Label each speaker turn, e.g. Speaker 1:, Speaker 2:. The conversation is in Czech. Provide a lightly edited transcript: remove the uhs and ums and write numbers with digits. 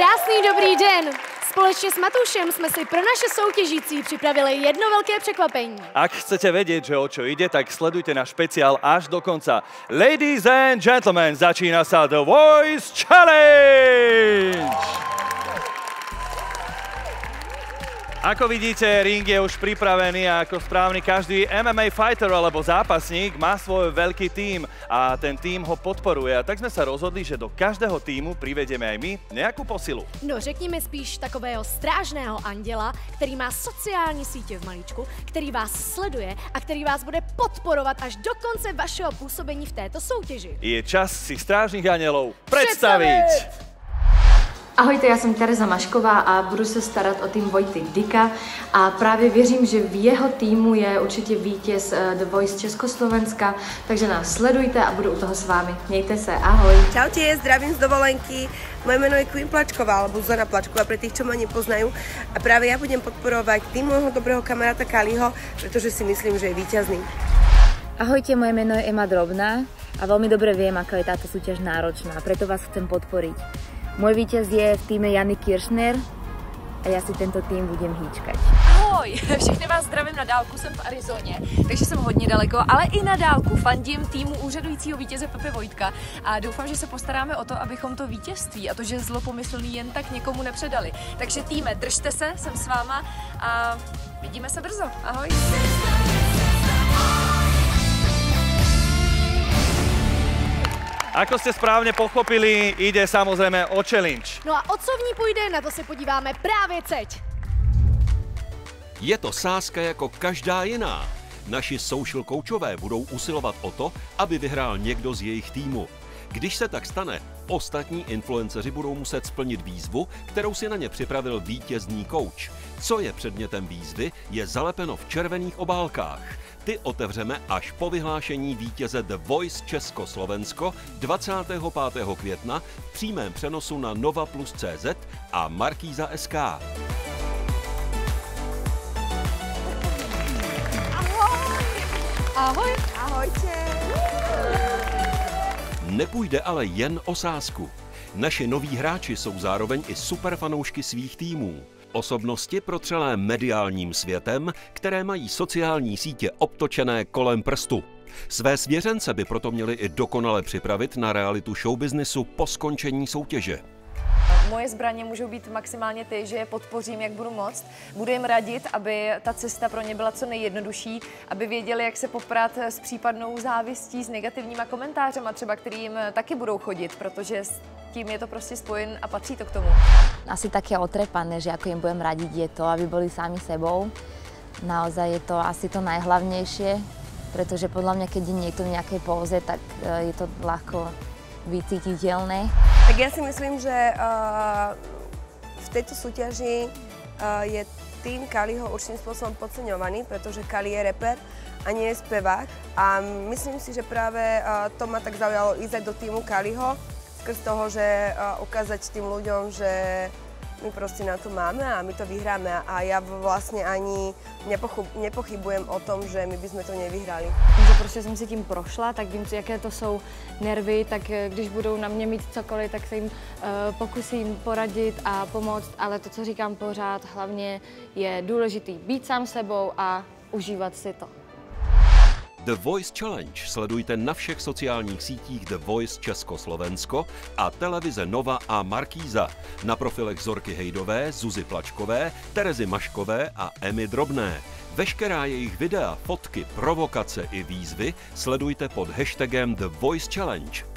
Speaker 1: Krásný dobrý den! Společně s Matoušem jsme si pro naše soutěžící připravili jedno velké překvapení.
Speaker 2: Ak chcete vedieť, že o čo ide, tak sledujte náš špeciál až do konca. Ladies and gentlemen, začína sa The Voice Challenge! Ako vidíte, ring je už pripravený a ako správny každý MMA fighter alebo zápasník má svoj veľký tím a ten tím ho podporuje. A tak sme sa rozhodli, že do každého týmu privedieme aj my nejakú posilu.
Speaker 1: No řekněme spíš takového strážného anděla, který má sociální sítě v maličku, který vás sleduje a který vás bude podporovat až do konce vašeho působení v této soutěži.
Speaker 2: Je čas si strážnych anielov predstaviť!
Speaker 3: Ahojte, já jsem Tereza Mašková a budu se starat o tým Vojty Dika a právě věřím, že v jeho týmu je určitě vítěz The Voice Československa, takže nás sledujte a budu u toho s vámi. Mějte se, ahoj.
Speaker 4: Čaute, zdravím z dovolenky. Moje meno je Queen Plačková, alebo Zuzana Plačková, pre tých, čo ma nepoznajú. A práve ja budem podporovať tým môjho dobrého kamaráta Kaliho, pretože si myslím, že je víťazný.
Speaker 5: Ahojte, moje meno je Ema Drobná a veľmi dobre viem, aká je táto súťaž náročná, preto vás chcem podporiť. Můj vítěz je v týme Jany Kiršner a já si tento tým budem hýčkať.
Speaker 6: Ahoj, všechny vás zdravím na dálku, jsem v Arizoně, takže jsem hodně daleko, ale i na dálku fandím týmu úřadujícího vítěze Pepe Vojtka a doufám, že se postaráme o to, abychom to vítězství a to, že zlopomyslný jen tak někomu nepředali. Takže týme, držte se, jsem s váma a vidíme se brzo. Ahoj.
Speaker 2: Ako ste správne pochopili, ide samozrejme o challenge.
Speaker 1: No a o co v ní půjde, na to se podíváme právě teď.
Speaker 7: Je to sázka jako každá jiná. Naši social coachové budou usilovat o to, aby vyhrál někdo z jejich týmu. Když se tak stane, ostatní influenceři budou muset splnit výzvu, kterou si na ně připravil vítězný coach. Co je předmětem výzvy, je zalepeno v červených obálkách. Ty otevřeme až po vyhlášení vítěze The Voice Československo 25. května v přímém přenosu na Novaplus.cz a Markíza.sk.
Speaker 4: Ahoj!
Speaker 1: Ahoj!
Speaker 4: Ahojte!
Speaker 7: Nepůjde ale jen o sázku. Naši noví hráči jsou zároveň i superfanoušky svých týmů. Osobnosti protřelé mediálním světem, které mají sociální sítě obtočené kolem prstu. Své svěřence by proto měli i dokonale připravit na realitu showbiznisu po skončení soutěže.
Speaker 6: Moje zbraně můžou být maximálně ty, že je podpořím, jak budu moct. Budu jim radit, aby ta cesta pro ně byla co nejjednodušší, aby věděli, jak se poprat s případnou závistí, s negativníma komentářema třeba, kterým taky budou chodit, protože s tím je to prostě spojen a patří to k tomu.
Speaker 5: Asi také otrepané, že ako im budem radiť je to, aby boli sami sebou. Naozaj je to asi to najhlavnejšie, pretože podľa mňa, keď je niekto v nejakej póze, tak je to ľahko vycítiteľné.
Speaker 4: Tak ja si myslím, že v tejto súťaži je tým Kaliho určitým spôsobom podceňovaný, pretože Kali je reper a nie je spevák. A myslím si, že práve to ma tak zaujalo ísť do týmu Kaliho, skrz toho, že ukázať tým ľuďom, že my prostě na to máme a my to vyhráme a ja vlastne ani nepochybujem o tom, že my bychom to nevyhrali.
Speaker 8: Že prostě jsem si tím prošla, tak vím, jaké to jsou nervy, tak když budou na mě mít cokoliv, tak se jim pokusím poradit a pomoct, ale to, co říkám pořád, hlavně je důležitý být sám sebou a užívat si to.
Speaker 7: The Voice Challenge sledujte na všech sociálních sítích The Voice Československo a televize Nova a Markíza, na profilech Zorky Hejdové, Zuzy Plačkové, Terezy Maškové a Emy Drobné. Veškerá jejich videa, fotky, provokace i výzvy sledujte pod hashtagem The Voice Challenge.